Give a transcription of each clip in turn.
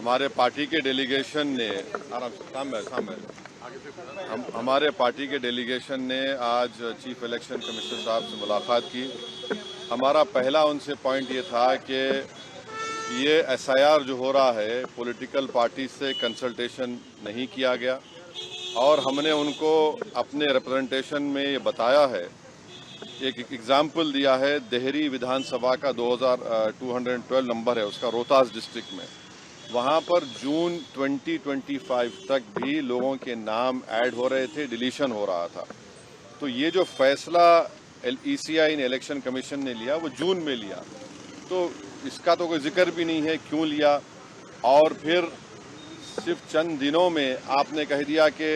हमारे पार्टी के डेलीगेशन ने हमारे पार्टी के डेलीगेशन ने आज चीफ इलेक्शन कमिश्नर साहब से मुलाकात की। हमारा पहला उनसे पॉइंट ये था कि ये एसआईआर जो हो रहा है पॉलिटिकल पार्टी से कंसल्टेशन नहीं किया गया, और हमने उनको अपने रिप्रेजेंटेशन में ये बताया है, एक एग्जाम्पल दिया है। देहरी विधानसभा का 2212 नंबर है उसका, रोहतास डिस्ट्रिक्ट में, वहाँ पर जून 2025 तक भी लोगों के नाम ऐड हो रहे थे, डिलीशन हो रहा था। तो ये जो फैसला ईसीआई ने, इलेक्शन कमीशन ने लिया, वो जून में लिया, तो इसका तो कोई जिक्र भी नहीं है क्यों लिया। और फिर सिर्फ चंद दिनों में आपने कह दिया कि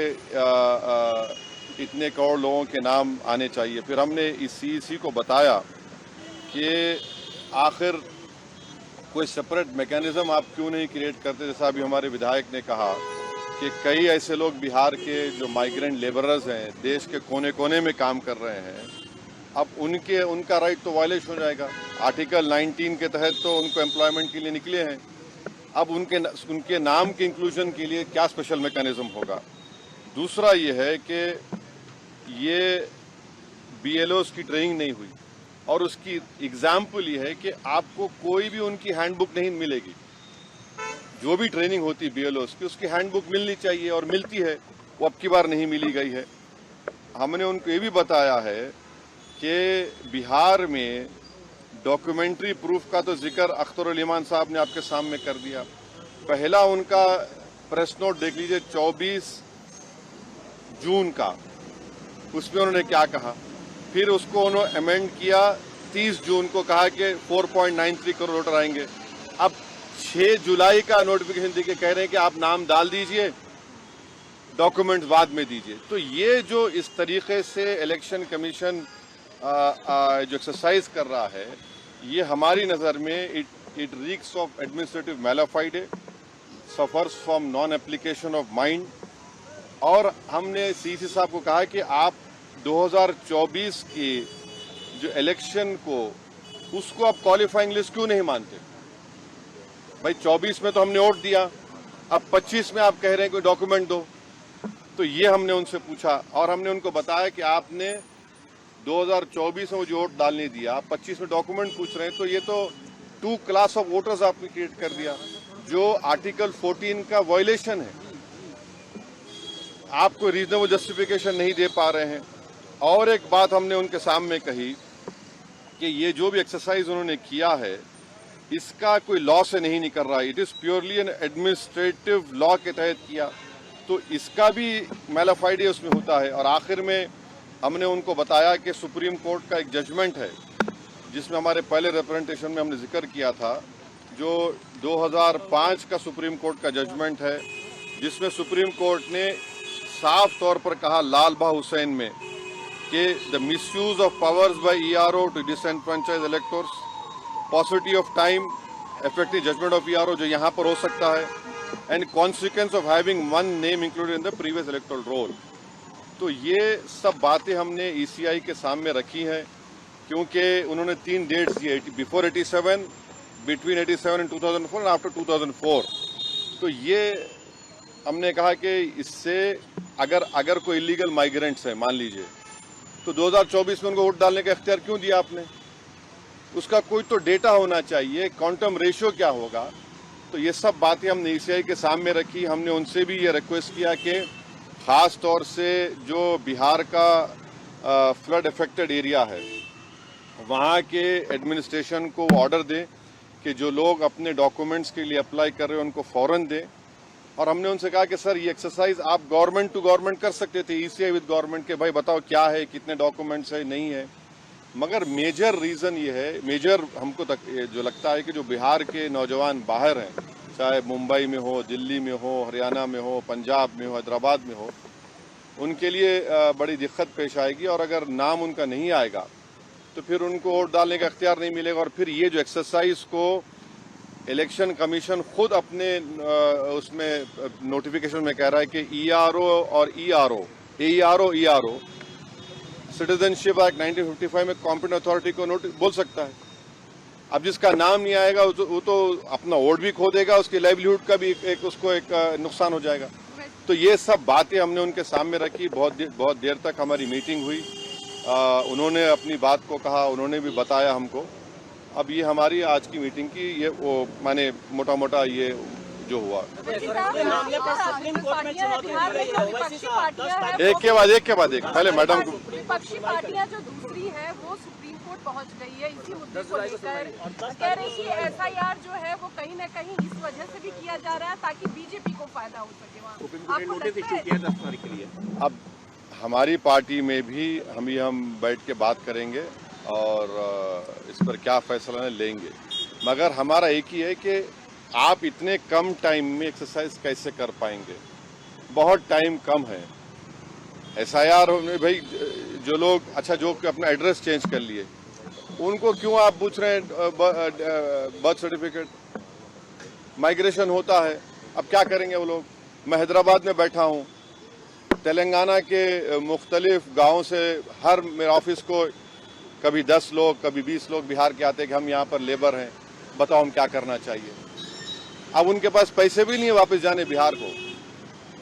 इतने करोड़ लोगों के नाम आने चाहिए। फिर हमने इस सीईसी को बताया कि आखिर कोई सेपरेट मैकेनिज्म आप क्यों नहीं क्रिएट करते। जैसा अभी हमारे विधायक ने कहा कि कई ऐसे लोग बिहार के जो माइग्रेंट लेबरर्स हैं, देश के कोने कोने में काम कर रहे हैं, अब उनका राइट तो वायलेट हो जाएगा। आर्टिकल 19 के तहत तो उनको एम्प्लॉयमेंट के लिए निकले हैं, अब उनके नाम के इंक्लूजन के लिए क्या स्पेशल मैकेनिज्म होगा। दूसरा ये है कि ये बीएलओस की ट्रेनिंग नहीं हुई, और उसकी एग्जाम्पल ये है कि आपको कोई भी उनकी हैंडबुक नहीं मिलेगी। जो भी ट्रेनिंग होती है बीएलओस की, उसकी हैंडबुक मिलनी चाहिए और मिलती है, वो अब की बार नहीं मिली गई है। हमने उनको ये भी बताया है कि बिहार में डॉक्यूमेंट्री प्रूफ का तो जिक्र अख्तर ईमान साहब ने आपके सामने कर दिया। पहला उनका प्रेस नोट देख लीजिए 24 जून का, उसमें उन्होंने क्या कहा। फिर उसको उन्होंने अमेंड किया 30 जून को, कहा कि 4.93 करोड़ वोटर आएंगे। अब 6 जुलाई का नोटिफिकेशन देके कह रहे हैं कि आप नाम डाल दीजिए, डॉक्यूमेंट्स बाद में दीजिए। तो ये जो इस तरीके से इलेक्शन कमीशन जो एक्सरसाइज कर रहा है, ये हमारी नज़र में it reeks of administrative mala fide, suffers from non application of mind. और हमने सीसी साहब को कहा कि आप 2024 की जो इलेक्शन को, उसको आप क्वालिफाइंग लिस्ट क्यों नहीं मानते। भाई 24 में तो हमने वोट दिया, अब 25 में आप कह रहे हैं कोई डॉक्यूमेंट दो। तो ये हमने उनसे पूछा, और हमने उनको बताया कि आपने 2024 में जो वोट डालने दिया, आप 25 में डॉक्यूमेंट पूछ रहे हैं, तो ये तो 2 क्लास ऑफ वोटर्स आपने क्रिएट कर दिया, जो आर्टिकल 14 का वायलेशन है। आप कोई रीजनेबल जस्टिफिकेशन नहीं दे पा रहे हैं। और एक बात हमने उनके सामने कही कि ये जो भी एक्सरसाइज उन्होंने किया है, इसका कोई लॉ से नहीं निकल रहा है, it is purely N administrative law के तहत किया, तो इसका भी मैलाफाइडे उसमें होता है। और आखिर में हमने उनको बताया कि सुप्रीम कोर्ट का एक जजमेंट है, जिसमें हमारे पहले रिप्रेजेंटेशन में हमने जिक्र किया था, जो 2005 का सुप्रीम कोर्ट का जजमेंट है, जिसमें सुप्रीम कोर्ट ने साफ तौर पर कहा लाल बहा हुसैन में कि the misuse of powers by ERO to disenfranchise electors, possibility of time effective judgment of ERO जो यहाँ पर हो सकता है, and consequence of having one name included in the previous electoral roll. तो ये सब बातें हमने ईसीआई के सामने रखी हैं, क्योंकि उन्होंने 3 डेट्स दिए, before 87, between 87 and 2004 and after 2004। तो ये हमने कहा कि इससे अगर कोई इलीगल माइग्रेंट्स है, मान लीजिए, तो 2024 में उनको वोट डालने का इख्तियार क्यों दिया आपने। उसका कोई तो डेटा होना चाहिए, क्वांटम रेशियो क्या होगा। तो ये सब बातें हमने ईसीआई के सामने रखी। हमने उनसे भी ये रिक्वेस्ट किया कि ख़ास तौर से जो बिहार का फ्लड अफेक्टेड एरिया है, वहाँ के एडमिनिस्ट्रेशन को ऑर्डर दें कि जो लोग अपने डॉक्यूमेंट्स के लिए अप्लाई कर रहे हैं उनको फ़ौरन दें। और हमने उनसे कहा कि सर, ये एक्सरसाइज आप गवर्नमेंट टू गवर्नमेंट कर सकते थे, ईसीआई विद गवर्नमेंट, के भाई बताओ क्या है, कितने डॉक्यूमेंट्स है, नहीं है। मगर मेजर रीज़न ये है, मेजर हमको जो लगता है कि जो बिहार के नौजवान बाहर हैं, चाहे मुंबई में हो, दिल्ली में हो, हरियाणा में हो, पंजाब में हो, हैदराबाद में हो, उनके लिए बड़ी दिक्कत पेश आएगी। और अगर नाम उनका नहीं आएगा तो फिर उनको वोट डालने का इख्तियार नहीं मिलेगा। और फिर ये जो एक्सरसाइज को इलेक्शन कमीशन खुद अपने उसमें नोटिफिकेशन में कह रहा है कि ईआरओ और ईआरओ सिटीजनशिप एक्ट 1955 में कॉम्पिटेंट अथॉरिटी को बोल सकता है। अब जिसका नाम नहीं आएगा वो तो अपना वोट भी खो देगा, उसकी लाइवलीहुड का भी उसको एक नुकसान हो जाएगा। तो ये सब बातें हमने उनके सामने रखी। बहुत देर तक हमारी मीटिंग हुई। उन्होंने अपनी बात को कहा, उन्होंने भी बताया हमको। अब ये हमारी आज की मीटिंग की ये वो माने मोटा मोटा ये जो हुआ। एक के बाद एक पहले मैडम को। विपक्षी पार्टियां जो दूसरी है वो सुप्रीम कोर्ट पहुंच गई है इसी मुद्दे को लेकर, कह रही है एसआईआर जो है वो कहीं न कहीं इस वजह से भी किया जा रहा है ताकि बीजेपी को फायदा हो सके। वहाँ अब हमारी पार्टी में भी हम बैठ के बात करेंगे और इस पर क्या फैसला लेंगे, मगर हमारा एक ही है कि आप इतने कम टाइम में एक्सरसाइज कैसे कर पाएंगे। बहुत टाइम कम है। एसआईआर में भाई जो लोग जो अपना एड्रेस चेंज कर लिए उनको क्यों आप पूछ रहे हैं बर्थ सर्टिफिकेट? माइग्रेशन होता है, अब क्या करेंगे वो लोग? मैं हैदराबाद में बैठा हूँ, तेलंगाना के मुख्तलिफ गाँव से हर मेरे ऑफिस को कभी 10 लोग कभी 20 लोग बिहार के आते हैं कि हम यहाँ पर लेबर हैं, बताओ हम क्या करना चाहिए। अब उनके पास पैसे भी नहीं है वापस जाने बिहार को।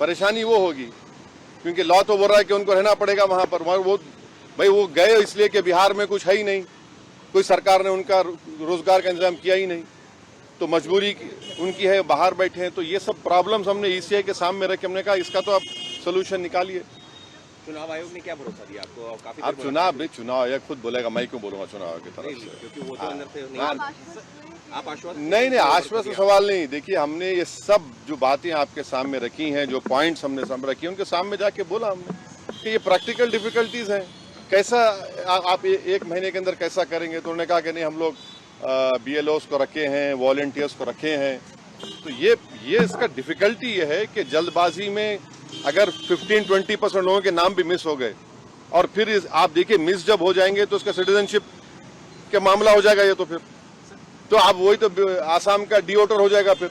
परेशानी वो होगी क्योंकि लॉ तो बोल रहा है कि उनको रहना पड़ेगा वहाँ पर। वो गए इसलिए कि बिहार में कुछ है ही नहीं, कोई सरकार ने उनका रोजगार का इंतजाम किया ही नहीं, तो मजबूरी उनकी है, बाहर बैठे हैं। तो ये सब प्रॉब्लम्स हमने ईसीआई के सामने रखे, हमने कहा इसका तो आप सोल्यूशन निकालिए। चुनाव आयोग ने क्या भरोसा दिया आपको? काफी अब चुनाव आयोग खुद बोलेगा, मैं क्यों बोलूंगा चुनाव आयोग की तरफ से, क्योंकि वो तो अंदर से आप आश्वस्त नहीं आश्वस्त सवाल नहीं। देखिए हमने ये सब जो बातें आपके सामने रखी हैं, जो पॉइंट्स हमने सामने रखी हैं, उनके सामने जाके बोला हमने कि ये प्रैक्टिकल डिफिकल्टीज हैं, कैसा आप एक महीने के अंदर कैसा करेंगे। तो उन्होंने कहा कि नहीं हम लोग BLOs को रखे हैं, वॉलंटियर्स को रखे हैं। तो ये इसका डिफिकल्टी ये है कि जल्दबाजी में अगर 15-20% लोगों के नाम भी मिस हो गए और फिर आप देखिए मिस जब हो जाएंगे तो उसका सिटीजनशिप के मामला हो जाएगा। ये तो आप वही तो आसाम का डिओटर हो जाएगा फिर।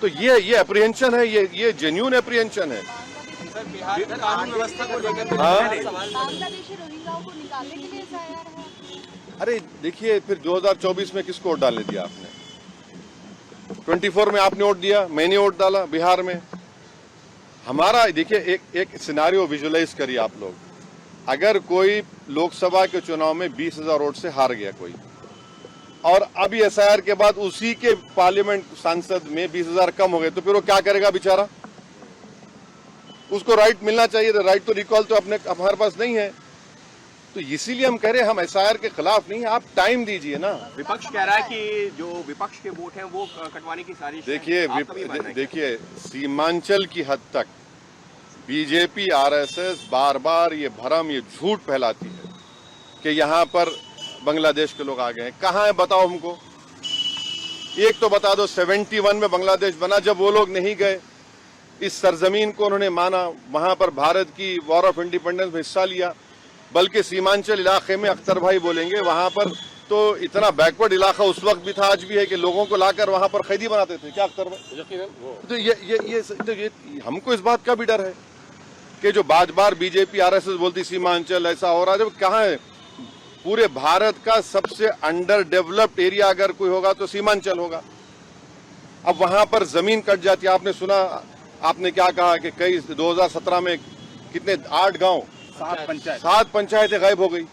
तो ये अप्रीहेंशन है, ये जेन्युइन अप्रीहेंशन है। सर बिहार कानून व्यवस्था को लेकर बांग्लादेशी रोहिंग्याओं को निकालने के लिए एसआईआर है। अरे देखिए फिर 2024 में किसको वोट डालने दिया आपने? 24 में आपने वोट दिया, मैंने वोट डाला बिहार में। हमारा देखिए एक सिनारियो विजुअलाइज करिए आप लोग। अगर कोई लोकसभा के चुनाव में 20,000 वोट से हार गया कोई, और अभी एसआईआर के बाद उसी के पार्लियामेंट सांसद में 20,000 कम हो गए, तो फिर वो क्या करेगा बेचारा? उसको राइट मिलना चाहिए, तो राइट तो रिकॉल तो हमारे पास नहीं है। तो इसीलिए हम कह रहे हैं हम एसआईआर के खिलाफ नहीं, आप टाइम दीजिए ना। विपक्ष कह रहा है कि जो विपक्ष के वोट हैं वो कटवाने की साजिश है। देखिए सीमांचल की हद तक बीजेपी RSS बार बार ये भ्रम, ये झूठ फैलाती है कि यहाँ पर बांग्लादेश के लोग आ गए हैं। कहाँ है बताओ हमको, एक तो बता दो। 71 में बांग्लादेश बना, जब वो लोग नहीं गए, इस सरजमीन को उन्होंने माना, वहां पर भारत की वॉर ऑफ इंडिपेंडेंस में हिस्सा लिया। बल्कि सीमांचल इलाके में अख्तर भाई बोलेंगे वहां पर तो इतना बैकवर्ड इलाका उस वक्त भी था, आज भी है, कि लोगों को लाकर वहां पर कैदी बनाते थे। क्या अख्तर भाई? तो ये हमको इस बात का भी डर है कि जो बार बीजेपी RSS बोलती सीमांचल ऐसा हो रहा है, जब कहाँ है? पूरे भारत का सबसे अंडर डेवलप्ड एरिया अगर कोई होगा तो सीमांचल होगा। अब वहां पर जमीन कट जाती है। आपने सुना, आपने क्या कहा कि कई 2017 में कितने 8 गांव 7 पंचायतें गायब हो गई।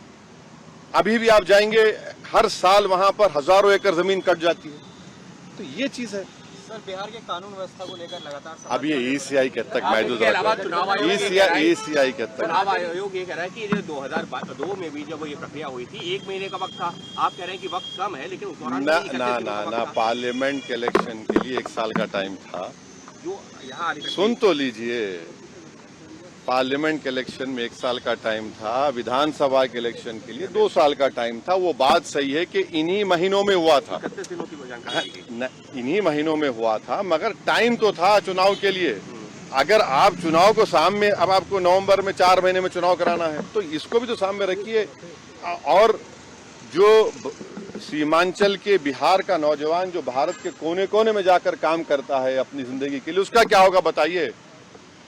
अभी भी आप जाएंगे हर साल वहां पर हजारों एकड़ जमीन कट जाती है। तो ये चीज है। सर बिहार के कानून व्यवस्था को लेकर लगातार अब ये ECI के तक ECI के तक चुनाव आयोग ये कह रहा है कि 2002 में भी जब ये प्रक्रिया हुई थी 1 महीने का वक्त था। आप कह रहे हैं कि वक्त कम है, लेकिन उस दौरान ना पार्लियामेंट के इलेक्शन के लिए 1 साल का टाइम था। जो यहाँ सुन तो लीजिए, पार्लियामेंट के इलेक्शन में 1 साल का टाइम था, विधानसभा के इलेक्शन के लिए 2 साल का टाइम था। वो बात सही है कि इन्हीं महीनों में हुआ था, 31 दिनों की जानकारी, इन्हीं महीनों में हुआ था, मगर टाइम तो था चुनाव के लिए। अगर आप चुनाव को सामने, अब आपको नवंबर में 4 महीने में चुनाव कराना है, तो इसको भी तो सामने रखिए। और जो सीमांचल के बिहार का नौजवान जो भारत के कोने कोने में जाकर काम करता है अपनी जिंदगी के लिए, उसका क्या होगा बताइए?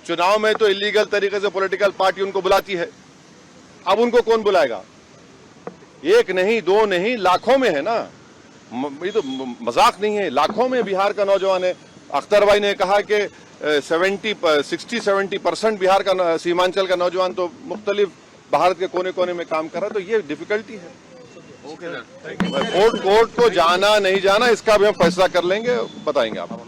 चुनाव में तो इलीगल तरीके से पॉलिटिकल पार्टी उनको बुलाती है, अब उनको कौन बुलाएगा? 1 नहीं 2 नहीं, लाखों में है ना। ये तो मजाक नहीं है, लाखों में बिहार का नौजवान है। अख्तर भाई ने कहा कि 60-70% बिहार का सीमांचल का नौजवान तो मुख्तलिफ भारत के कोने कोने में काम कर रहा है, तो ये डिफिकल्टी है। Okay sir. कोर्ट को जाना नहीं जाना इसका भी हम फैसला कर लेंगे, बताएंगे आपको।